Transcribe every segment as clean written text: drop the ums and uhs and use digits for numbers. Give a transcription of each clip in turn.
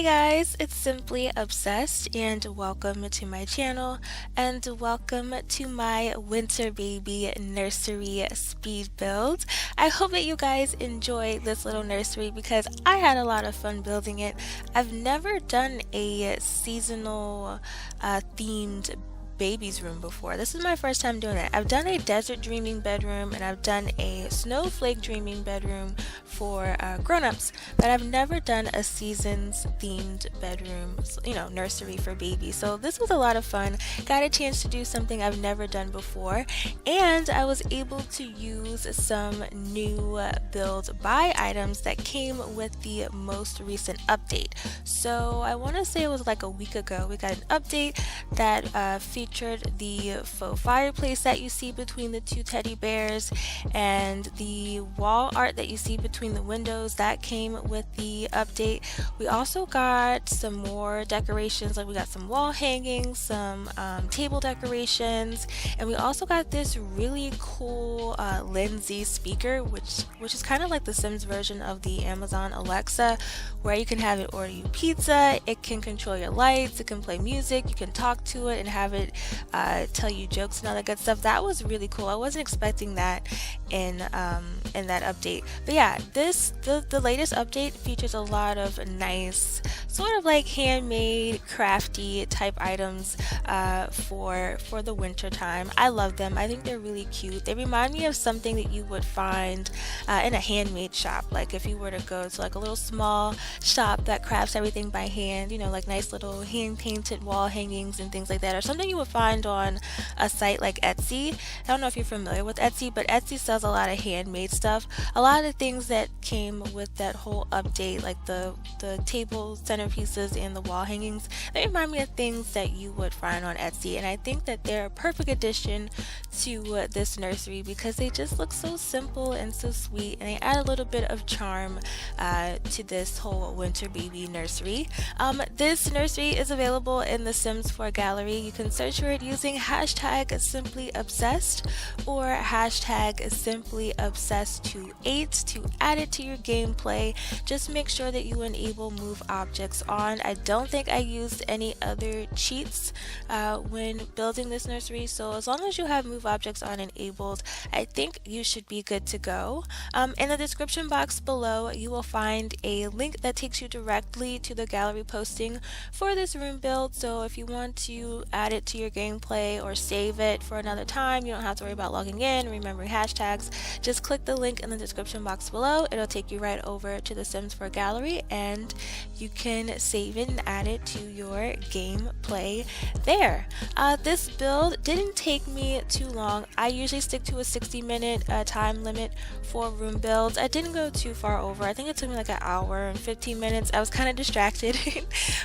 guys, it's Simply Obsessed and welcome to my channel and welcome to my winter baby nursery speed build. I hope that you guys enjoy this little nursery because I had a lot of fun building it. I've never done a seasonal themed baby's room before. This is my first time doing it. I've done a desert dreaming bedroom and I've done a snowflake dreaming bedroom for grown-ups, but I've never done a seasons themed bedroom, nursery for babies. So this was a lot of fun. Got a chance to do something I've never done before, and I was able to use some new build buy items that came with the most recent update. So I want to say it was like a week ago we got an update that featured the faux fireplace that you see between the two teddy bears and the wall art that you see between the windows that came with the update. We also got some more decorations, like we got some wall hangings, some table decorations, and we also got this really cool Lindsay speaker, which is kind of like the Sims version of the Amazon Alexa, where you can have it order you pizza, it can control your lights, it can play music, you can talk to it and have it tell you jokes and all that good stuff. That was really cool. I wasn't expecting that in that update. But yeah, the latest update features a lot of nice sort of like handmade crafty type items for the winter time. I love them. I think they're really cute. They remind me of something that you would find in a handmade shop, like if you were to go to like a little small shop that crafts everything by hand, like nice little hand painted wall hangings and things like that, or something you would find on a site like Etsy. I don't know if you're familiar with Etsy, but Etsy sells a lot of handmade stuff. A lot of things that came with that whole update, like the table centerpieces and the wall hangings, they remind me of things that you would find on Etsy, and I think that they're a perfect addition to this nursery because they just look so simple and so sweet, and they add a little bit of charm to this whole winter baby nursery. This nursery is available in the Sims 4 gallery. You can search for it using hashtag SimplyObsessed or hashtag SimplyObsessed28 to add it to your gameplay. Just make sure that you enable move objects on. I don't think I used any other cheats when building this nursery, so as long as you have move objects on enabled, I think you should be good to go. In the description box below, you will find a link that takes you directly to the gallery posting for this room build, so if you want to add it to your gameplay or save it for another time, you don't have to worry about logging in, remembering hashtags. Just click the link in the description box below. It'll take you right over to the Sims 4 gallery and you can save it and add it to your gameplay there. This build didn't take me too long. I usually stick to a 60-minute time limit for room builds. I didn't go too far over. I think it took me like an hour and 15 minutes. I was kind of distracted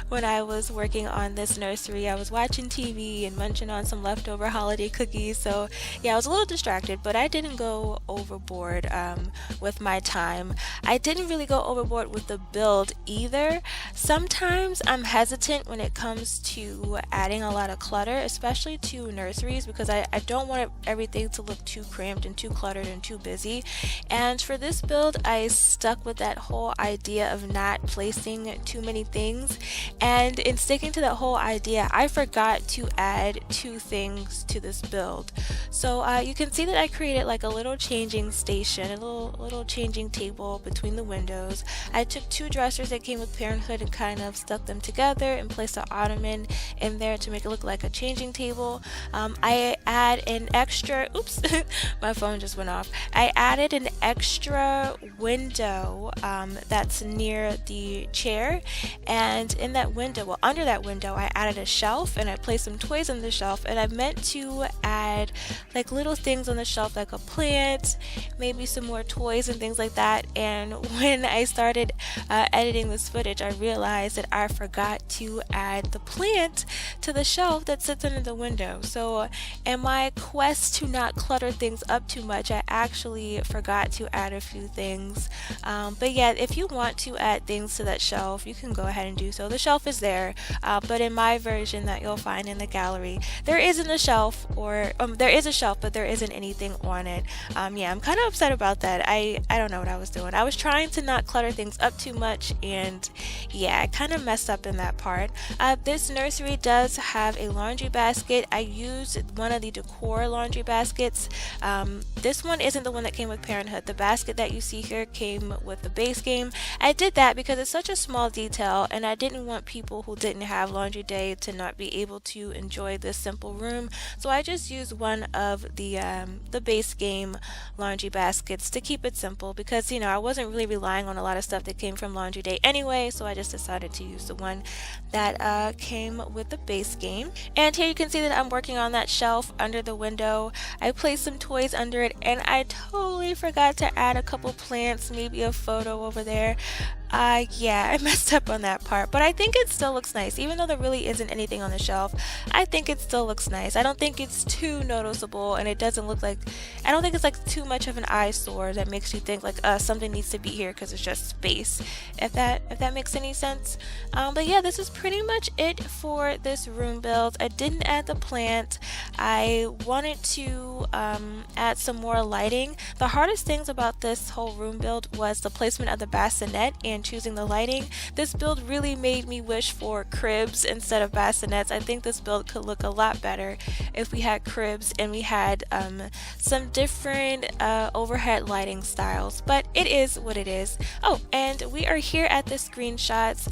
when I was working on this nursery. I was watching TV and munching on some leftover holiday cookies, so yeah, I was a little distracted, but I didn't go overboard with my time. I didn't really go overboard with the build either. Sometimes I'm hesitant when it comes to adding a lot of clutter, especially to nurseries, because I don't want everything to look too cramped and too cluttered and too busy. And for this build, I stuck with that whole idea of not placing too many things, and in sticking to that whole idea, I forgot to add two things to this build. So you can see that I created like a little changing station, a little changing table between the windows. I took two dressers that came with Parenthood and kind of stuck them together and placed an ottoman in there to make it look like a changing table. I add an extra, oops, my phone just went off. I added an extra window that's near the chair, and in that window, well, under that window, I added a shelf and I placed some toys on the shelf, and I meant to add like little things on the shelf, like a plant, maybe some more toys and things like that. And when I started editing this footage, I realized that I forgot to add the plant to the shelf that sits under the window. So in my quest to not clutter things up too much, I actually forgot to add a few things. But yeah, if you want to add things to that shelf, you can go ahead and do so. The shelf is there, but in my version that you'll find in the gallery, gallery. There isn't a shelf, or there is a shelf, but there isn't anything on it. Yeah, I'm kind of upset about that. I don't know what I was doing. I was trying to not clutter things up too much, and yeah, I kind of messed up in that part. This nursery does have a laundry basket. I used one of the decor laundry baskets. This one isn't the one that came with Parenthood. The basket that you see here came with the base game. I did that because it's such a small detail, and I didn't want people who didn't have laundry day to not be able to enjoy this simple room. So I just used one of the base game laundry baskets to keep it simple, because I wasn't really relying on a lot of stuff that came from laundry day anyway, so I just decided to use the one that came with the base game. And here you can see that I'm working on that shelf under the window. I placed some toys under it, and I totally forgot to add a couple plants, maybe a photo over there. Yeah, I messed up on that part, but I think it still looks nice. Even though there really isn't anything on the shelf, I think it still looks nice. I don't think it's too noticeable, and it doesn't look like, I don't think it's like too much of an eyesore that makes you think like something needs to be here because it's just space, if that makes any sense. But yeah, this is pretty much it for this room build. I didn't add the plant. I wanted to add some more lighting. The hardest things about this whole room build was the placement of the bassinet and choosing the lighting. This build really made me wish for cribs instead of bassinets. I think this build could look a lot better if we had cribs and we had some different overhead lighting styles, but it is what it is. Oh, and we are here at the screenshots.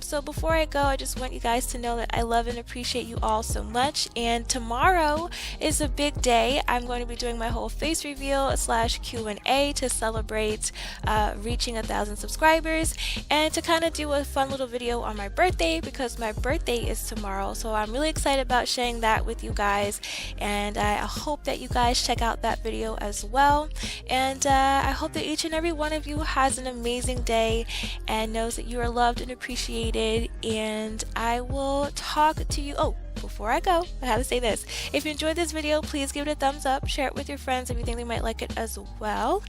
So before I go, I just want you guys to know that I love and appreciate you all so much, and tomorrow is a big day. I'm going to be doing my whole face reveal / Q&A to celebrate reaching 1,000 subscribers, and to kind of do a fun little video on my birthday, because my birthday is tomorrow. So I'm really excited about sharing that with you guys, and I hope that you guys check out that video as well. And I hope that each and every one of you has an amazing day and knows that you are loved and appreciated, and I will talk to you. Oh, before I go, I have to say this. If you enjoyed this video, please give it a thumbs up, share it with your friends if you think they might like it as well.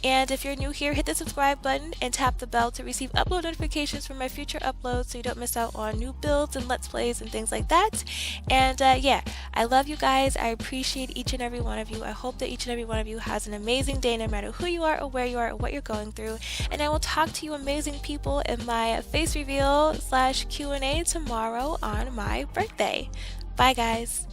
And if you're new here, hit the subscribe button and tap the bell to receive upload notifications for my future uploads so you don't miss out on new builds and let's plays and things like that. And yeah, I love you guys. I appreciate each and every one of you. I hope that each and every one of you has an amazing day, no matter who you are or where you are or what you're going through. And I will talk to you amazing people in my face reveal / Q&A tomorrow on my birthday. Bye guys.